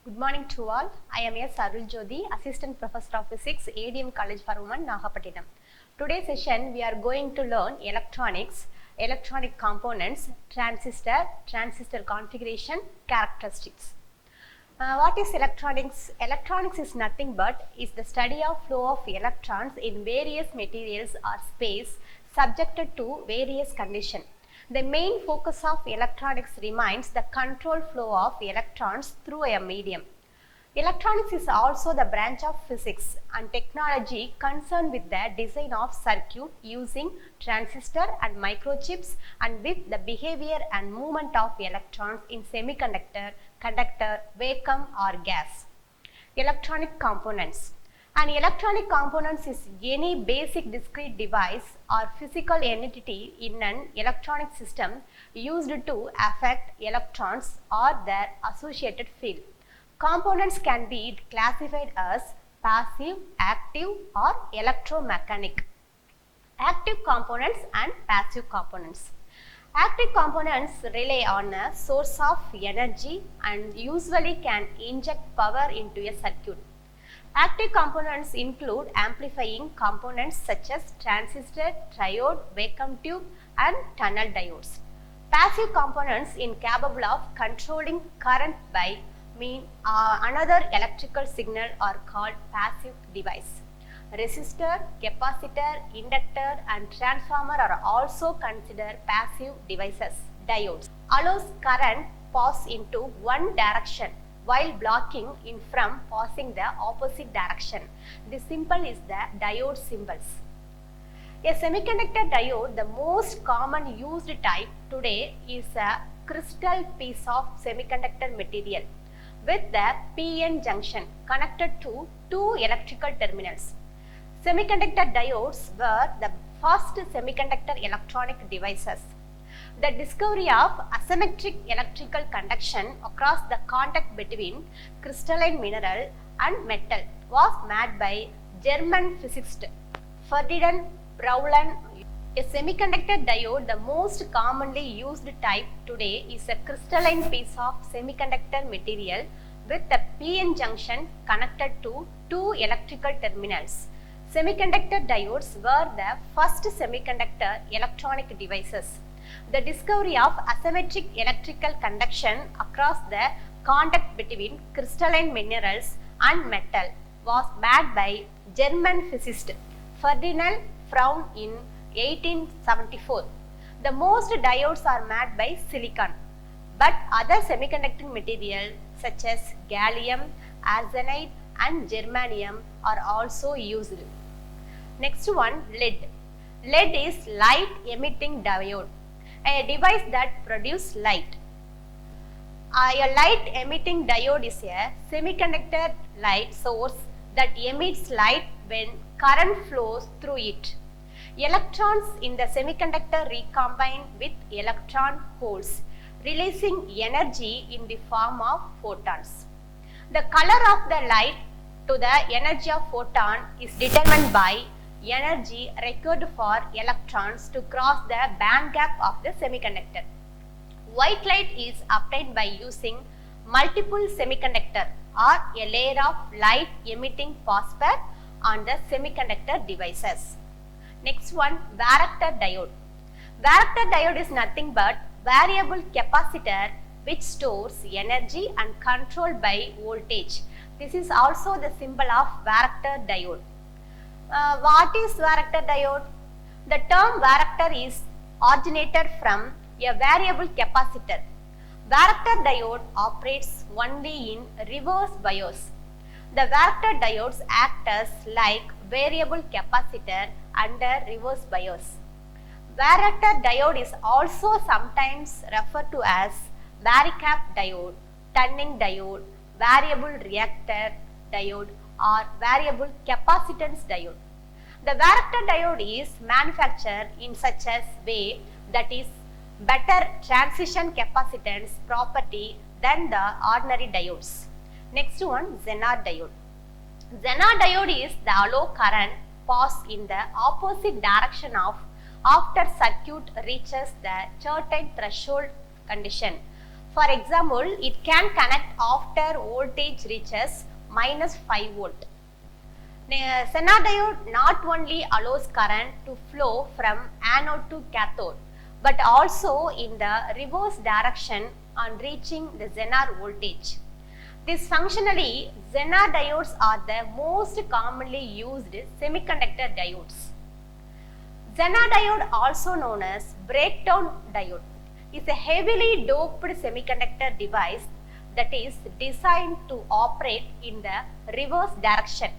Good morning to all. I am A.D.M.COLLEGE, Assistant Professor of Physics, A.D.M. College for Women, Nagapattinam. Today's session we are going to learn electronics, electronic components, transistor configuration, characteristics. What is electronics? Electronics is nothing but is the study of flow of electrons in various materials or space subjected to various conditions. The main focus of electronics remains the controlled flow of electrons through a medium. Electronics is also the branch of physics and technology concerned with the design of circuit using transistor and microchips and with the behavior and movement of electrons in semiconductor, conductor, vacuum or gas. Electronic components. An electronic component is any basic discrete device or physical entity in an electronic system used to affect electrons or their associated field. Components can be classified as passive, active or electromechanic. Active components and passive components. Active components rely on a source of energy and usually can inject power into a circuit. Active components include amplifying components such as transistor, triode, vacuum tube and tunnel diodes. Passive components incapable of controlling current by another electrical signal are called passive device. Resistor, capacitor, inductor and transformer are also considered passive devices. Diodes allows current pass into one direction while blocking in from passing the opposite direction. The symbol is the diode symbols. A semiconductor diode, the most common used type today, is a crystal piece of semiconductor material with the PN junction connected to two electrical terminals. Semiconductor diodes were the first semiconductor electronic devices. The discovery of asymmetric electrical conduction across the contact between crystalline mineral and metal was made by German physicist Ferdinand Brouwer. A semiconductor diode, the most commonly used type today, is a crystalline piece of semiconductor material with a PN junction connected to two electrical terminals. Semiconductor diodes were the first semiconductor electronic devices. The discovery of asymmetric electrical conduction across the contact between crystalline minerals and metal was made by German physicist Ferdinand Brouwer in 1874. The most diodes are made by silicon, but other semiconductor materials such as gallium, arsenide and germanium are also used. Next one, lead. Lead is light emitting diode, a device that produces light. A light emitting diode is a semiconductor light source that emits light when current flows through it. Electrons in the semiconductor recombine with electron holes, releasing energy in the form of photons. The color of the light to the energy of photon is determined by energy required for electrons to cross the band gap of the semiconductor. White light is obtained by using multiple semiconductor or a layer of light emitting phosphor on the semiconductor devices. Next one, varactor diode. Varactor diode is nothing but variable capacitor which stores energy and controlled by voltage. This is also the symbol of varactor diode. What is varactor diode? The term varactor is originated from a variable capacitor. Varactor diode operates only in reverse bias. The varactor diodes act as like variable capacitor under reverse bias. Varactor diode is also sometimes referred to as varicap diode, tunning diode, variable reactor diode or variable capacitance diode. The varactor diode is manufactured in such a way that is better transition capacitance property than the ordinary diodes. Next one, Zener diode. Zener diode is the allow current pass in the opposite direction after circuit reaches the certain threshold condition. For example, it can connect after voltage reaches minus 5 volt. Zener diode not only allows current to flow from anode to cathode, but also in the reverse direction on reaching the Zener voltage. This functionally, Zener diodes are the most commonly used semiconductor diodes. Zener diode, also known as breakdown diode, is a heavily doped semiconductor device that is designed to operate in the reverse direction.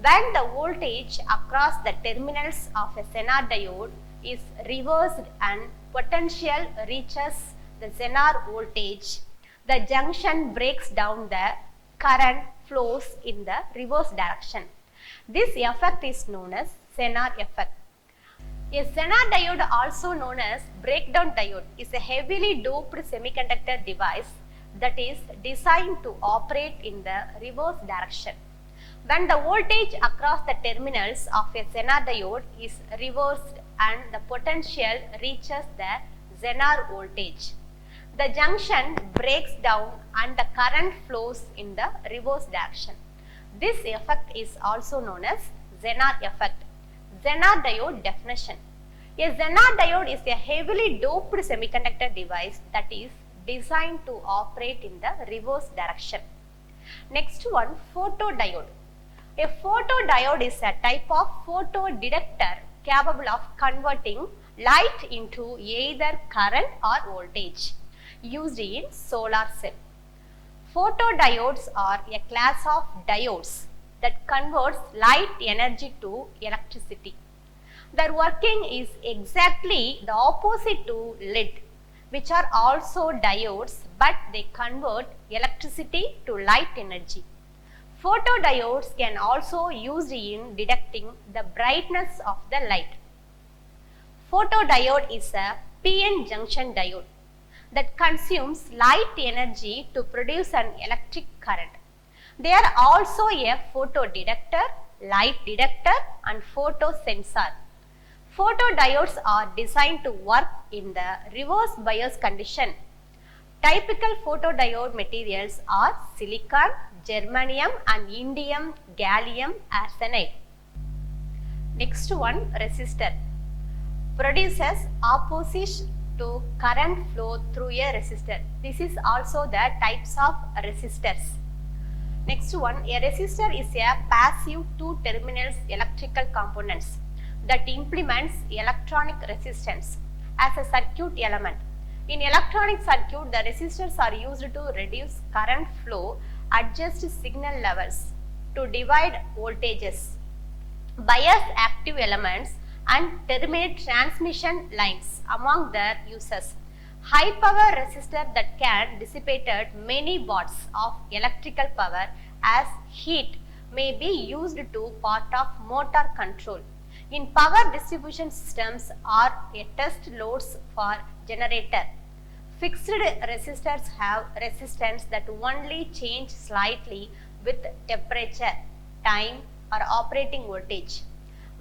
When the voltage across the terminals of a Zener diode is reversed and potential reaches the Zener voltage, the junction breaks down, the current flows in the reverse direction. This effect is known as Zener effect. A Zener diode, also known as breakdown diode, is a heavily doped semiconductor device that is designed to operate in the reverse direction. When the voltage across the terminals of a Zener diode is reversed and the potential reaches the Zener voltage, the junction breaks down and the current flows in the reverse direction. This effect is also known as Zener effect. Zener diode definition. A Zener diode is a heavily doped semiconductor device that is designed to operate in the reverse direction. Next one, photodiode. A photodiode is a type of photodetector capable of converting light into either current or voltage, used in solar cell. Photodiodes are a class of diodes that converts light energy to electricity. Their working is exactly the opposite to LED, which are also diodes, but they convert electricity to light energy. Photodiodes can also be used in detecting the brightness of the light. Photodiode is a PN junction diode that consumes light energy to produce an electric current. They are also a photodetector, light detector, and photosensor. Photodiodes are designed to work in the reverse bias condition. Typical photodiode materials are silicon, germanium, and indium gallium arsenide. Next one, resistor. Produces opposition to current flow through a resistor. This is also the types of resistors. Next one, a resistor is a passive two terminals electrical components that implements electronic resistance as a circuit element. In electronic circuit, the resistors are used to reduce current flow, adjust signal levels, to divide voltages, bias active elements, and terminate transmission lines among their uses. High power resistor that can dissipate many watts of electrical power as heat may be used to part of motor control. In power distribution systems or a test loads for generator. Fixed resistors have resistance that only change slightly with temperature, time, or operating voltage.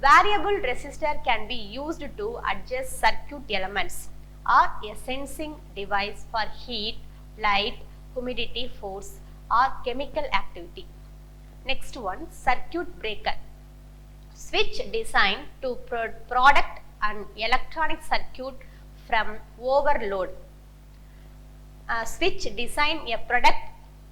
Variable resistor can be used to adjust circuit elements or a sensing device for heat, light, humidity, force, or chemical activity. Next one, circuit breaker. Switch designed to protect an electronic circuit from overload. Switch design a product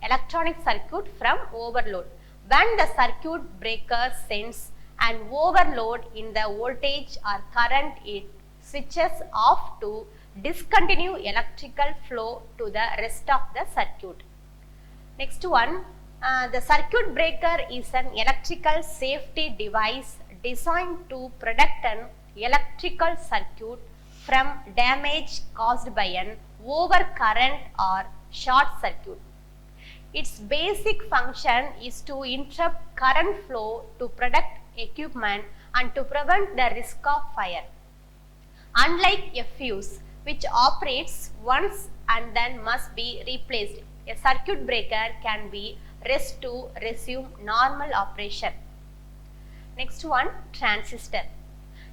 electronic circuit from overload. When the circuit breaker sends an overload in the voltage or current, it switches off to discontinue electrical flow to the rest of the circuit. Next one, the circuit breaker is an electrical safety device designed to protect an electrical circuit from damage caused by an overcurrent or short circuit. Its basic function is to interrupt current flow to protect equipment and to prevent the risk of fire. Unlike a fuse, which operates once and then must be replaced, a circuit breaker can be reset to resume normal operation. Next one, transistor.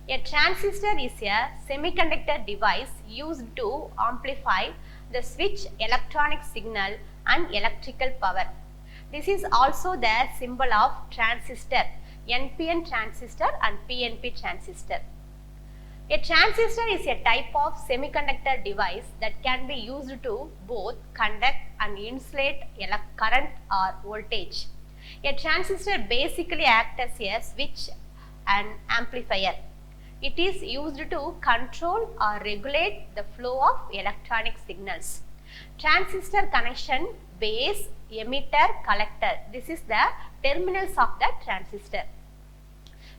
A transistor is a semiconductor device used to amplify the switch electronic signal and electrical power. This is also the symbol of transistor, NPN transistor and PNP transistor. A transistor is a type of semiconductor device that can be used to both conduct and insulate current or voltage. A transistor basically acts as a switch and amplifier. It is used to control or regulate the flow of electronic signals. Transistor connection, base, emitter, collector. This is the terminals of the transistor.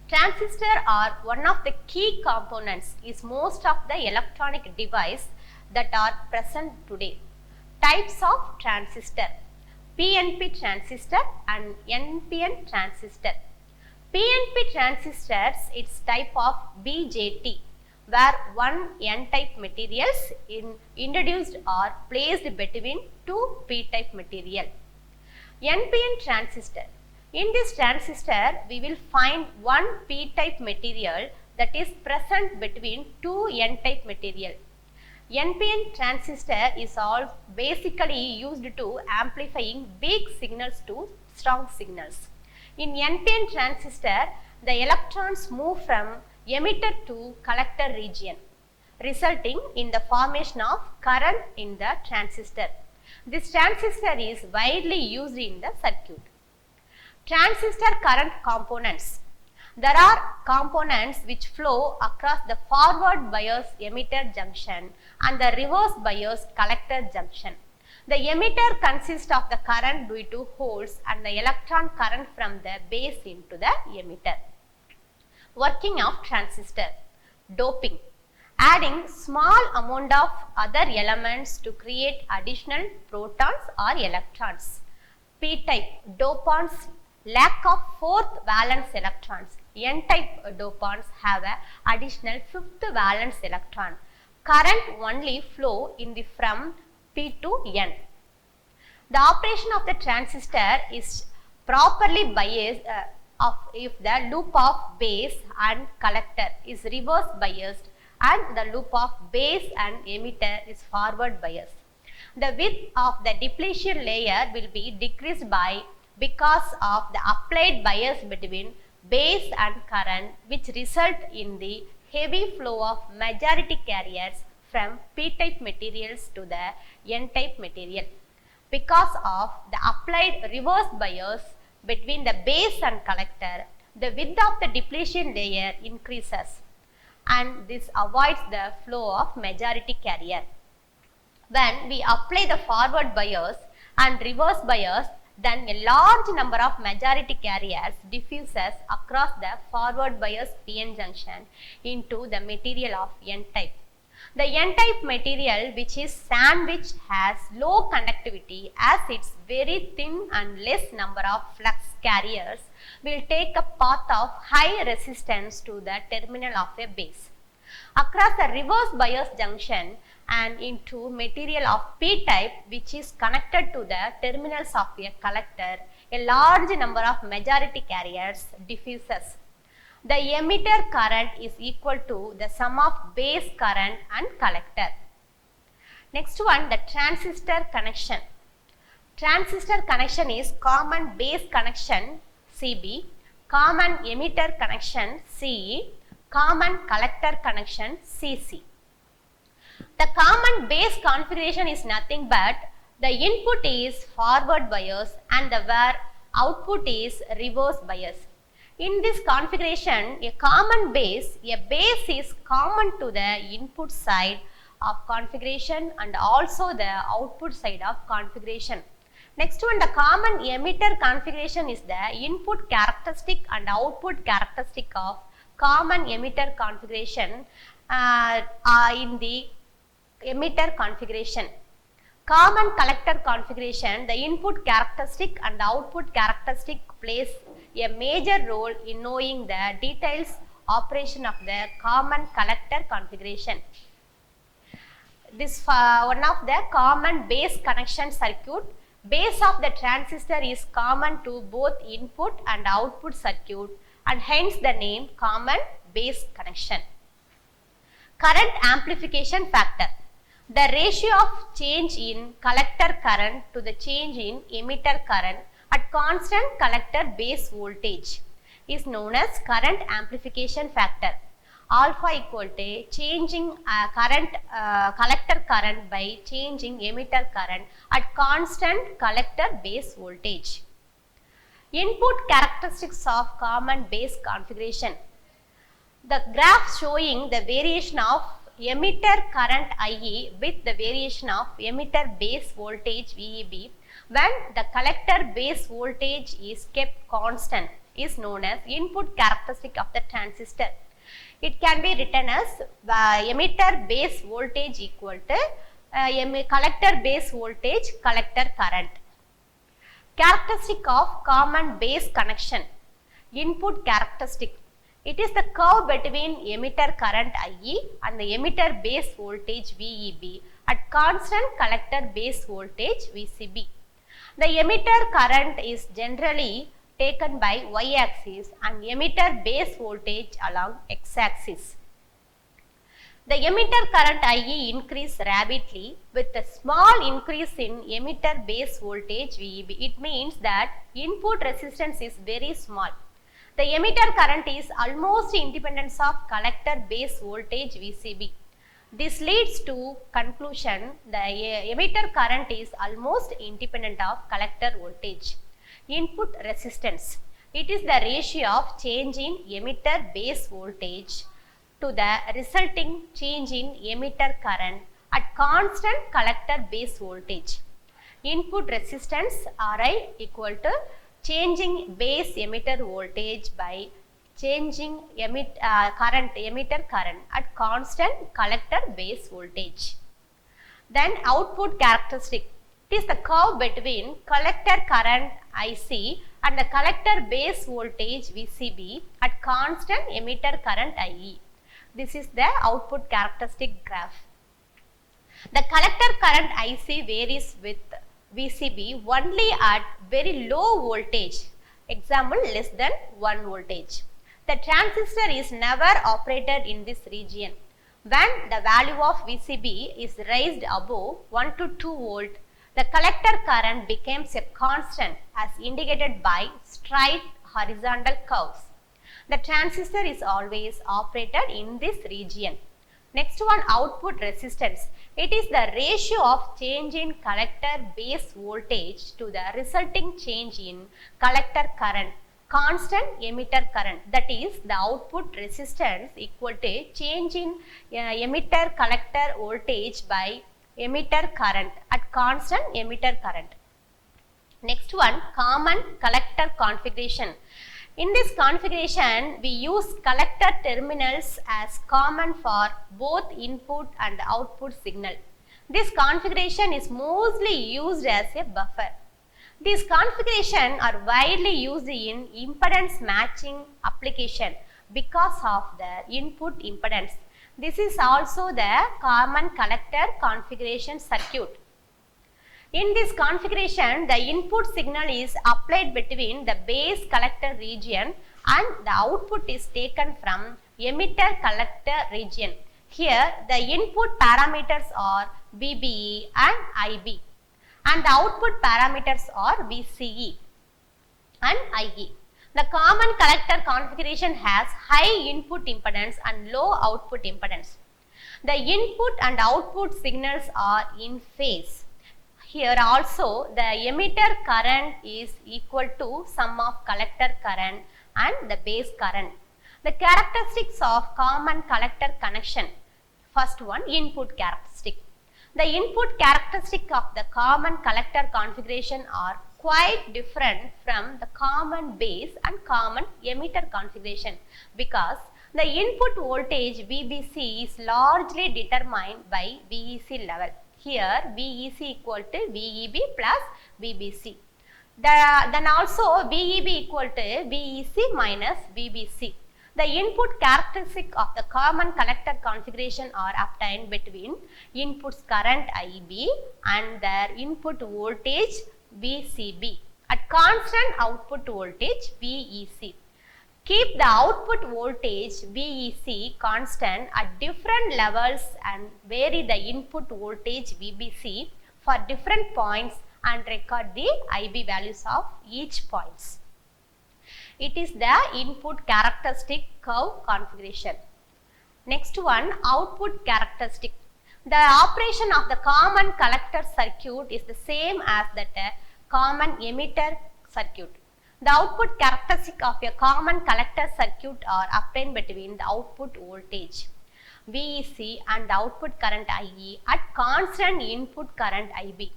Transistors are one of the key components in most of the electronic devices that are present today. Types of transistor: PNP transistor and NPN transistor. PNP transistors is type of BJT, where one N-type materials introduced or placed between two P-type material. NPN transistor. In this transistor, we will find one P-type material that is present between two N-type material. NPN transistor is all basically used to amplifying weak signals to strong signals. In NPN transistor, the electrons move from emitter to collector region, resulting in the formation of current in the transistor. This transistor is widely used in the circuit. Transistor current components. There are components which flow across the forward bias emitter junction and the reverse bias collector junction. The emitter consists of the current due to holes and the electron current from the base into the emitter. Working of transistor. Doping. Adding small amount of other elements to create additional protons or electrons. P-type dopants lack of fourth valence electrons. N-type dopants have an additional fifth valence electron. Current only flow in the from P to N. The operation of the transistor is properly biased if the loop of base and collector is reverse biased and the loop of base and emitter is forward biased. The width of the depletion layer will be decreased because of the applied bias between base and current, which result in the heavy flow of majority carriers from P-type materials to the N-type material. Because of the applied reverse bias between the base and collector, the width of the depletion layer increases and this avoids the flow of majority carrier. When we apply the forward bias and reverse bias, then a large number of majority carriers diffuses across the forward bias PN junction into the material of N-type. The N-type material, which is sandwich, has low conductivity as its very thin and less number of flux carriers will take a path of high resistance to the terminal of a base. Across the reverse bias junction and into material of P-type, which is connected to the terminals of a collector, a large number of majority carriers diffuses. The emitter current is equal to the sum of base current and collector. Next one, the transistor connection. Transistor connection is common base connection CB, common emitter connection CE, common collector connection CC. The common base configuration is nothing but the input is forward bias and the where output is reverse bias. In this configuration, a common base, is common to the input side of configuration and also the output side of configuration. Next one, the common emitter configuration is the input characteristic and output characteristic of common emitter configuration in the emitter configuration. Common collector configuration, the input characteristic and output characteristic plays a major role in knowing the details operation of the common collector configuration. This one of the common base connection circuit. Base of the transistor is common to both input and output circuit and hence the name common base connection. Current amplification factor. The ratio of change in collector current to the change in emitter current at constant collector base voltage is known as current amplification factor. Alpha equal to changing collector current by changing emitter current at constant collector base voltage. Input characteristics of common base configuration. The graph showing the variation of emitter current IE with the variation of emitter base voltage VEB when the collector base voltage is kept constant is known as input characteristic of the transistor. It can be written as emitter base voltage equal to collector base voltage collector current. Characteristic of common base connection. Input characteristic. It is the curve between emitter current IE and the emitter base voltage VEB at constant collector base voltage VCB. The emitter current is generally taken by y-axis and emitter base voltage along x-axis. The emitter current IE increase rapidly with a small increase in emitter base voltage VEB. It means that input resistance is very small. The emitter current is almost independent of collector base voltage VCB. This leads to conclusion the emitter current is almost independent of collector voltage. Input resistance. It is the ratio of change in emitter base voltage to the resulting change in emitter current at constant collector base voltage. Input resistance Ri equal to changing base emitter voltage by changing emitter current at constant collector base voltage. Then output characteristic. It is the curve between collector current IC and the collector base voltage VCB at constant emitter current IE. This is the output characteristic graph. The collector current IC varies with VCB only at very low voltage, example less than 1 voltage. The transistor is never operated in this region. When the value of VCB is raised above 1 to 2 volt, the collector current becomes a constant as indicated by straight horizontal curves. The transistor is always operated in this region. Next one, output resistance. It is the ratio of change in collector base voltage to the resulting change in collector current, constant emitter current. That is the output resistance equal to change in emitter collector voltage by emitter current at constant emitter current. Next one, common collector configuration. In this configuration, we use collector terminals as common for both input and output signal. This configuration is mostly used as a buffer. These configurations are widely used in impedance matching application because of their input impedance. This is also the common collector configuration circuit. In this configuration, the input signal is applied between the base collector region and the output is taken from emitter collector region. Here, the input parameters are VBE and IB and the output parameters are VCE and IE. The common collector configuration has high input impedance and low output impedance. The input and output signals are in phase. Here also the emitter current is equal to sum of collector current and the base current. The characteristics of common collector connection. First one, input characteristic. The input characteristic of the common collector configuration are quite different from the common base and common emitter configuration because the input voltage VBC is largely determined by VEC level. Here VEC equal to VEB plus VBC. Then also VEB equal to VEC minus VBC. The input characteristic of the common collector configuration are obtained between inputs current IB and their input voltage VCB at constant output voltage VEC. keep the output voltage VEC constant at different levels and vary the input voltage VBC for different points and record the IB values of each points. It is the input characteristic curve configuration. Next one, output characteristic. The operation of the common collector circuit is the same as that common emitter circuit. The output characteristic of a common collector circuit are obtained between the output voltage VEC and the output current IE at constant input current IB.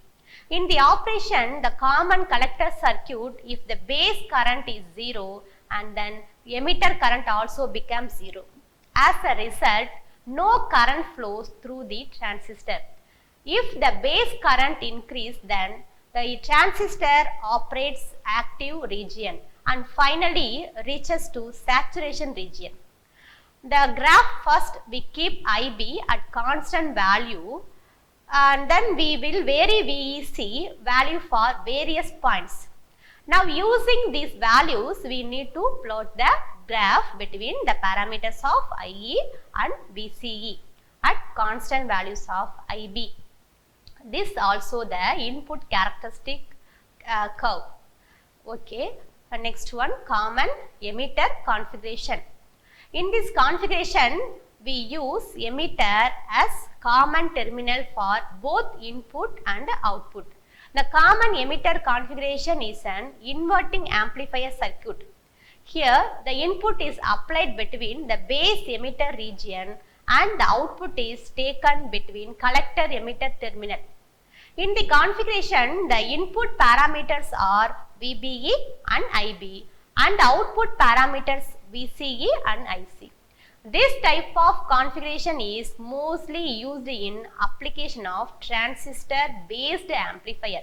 In the operation, the common collector circuit, if the base current is 0 and then emitter current also becomes 0. As a result, no current flows through the transistor. If the base current increases, then the transistor operates active region and finally reaches to saturation region. The graph, first we keep IB at constant value and then we will vary VEC value for various points. Now using these values, we need to plot the graph between the parameters of IE and VCE at constant values of IB. This also the input characteristic curve. Okay, next one, common emitter configuration. In this configuration, we use emitter as common terminal for both input and output. The common emitter configuration is an inverting amplifier circuit. Here, the input is applied between the base emitter region and the output is taken between collector emitter terminal. In the configuration, the input parameters are VBE and IB and output parameters VCE and IC. This type of configuration is mostly used in application of transistor based amplifier.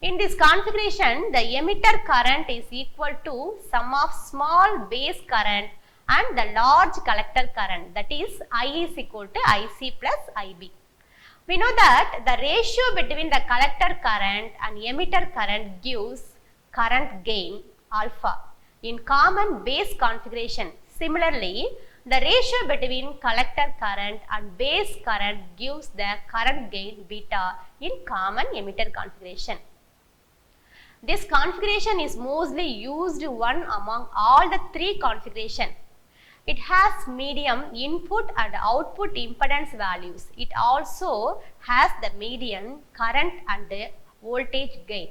In this configuration, the emitter current is equal to sum of small base current and the large collector current, that is I is equal to IC plus IB. We know that the ratio between the collector current and emitter current gives current gain alpha in common base configuration. Similarly, the ratio between collector current and base current gives the current gain beta in common emitter configuration. This configuration is mostly used one among all the three configurations. It has medium input and output impedance values. It also has the median current and the voltage gain.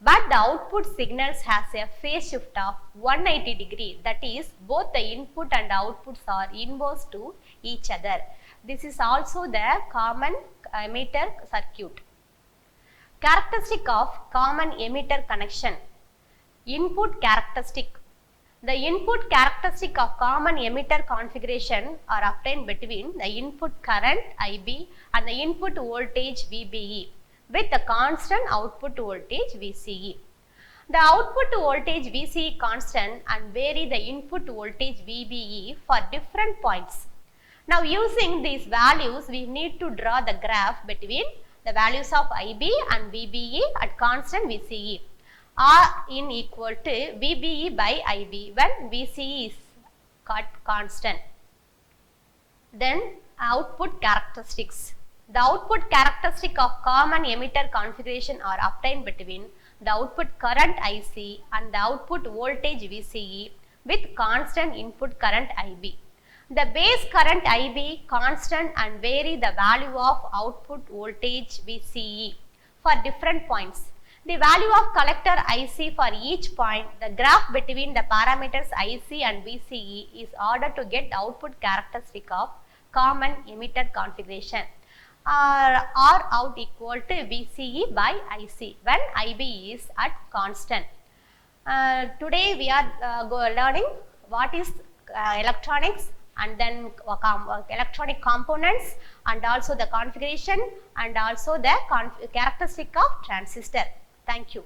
But the output signals has a phase shift of 180 degree, that is both the input and outputs are inverse to each other. This is also the common emitter circuit. Characteristic of common emitter connection. Input characteristic. The input characteristic of common emitter configuration are obtained between the input current IB and the input voltage VBE with the constant output voltage VCE. The output voltage VCE constant and vary the input voltage VBE for different points. Now using these values, we need to draw the graph between the values of IB and VBE at constant VCE. R in equal to VBE by IB when VCE is constant. Then output characteristics. The output characteristic of common emitter configuration are obtained between the output current IC and the output voltage VCE with constant input current IB. The base current IB constant and vary the value of output voltage VCE for different points. The value of collector IC for each point, the graph between the parameters IC and VCE is ordered to get output characteristic of common emitter configuration. R out equal to VCE by IC when IB is at constant. Today we are learning what is electronics and then electronic components and also the configuration and also the characteristic of transistor. Thank you.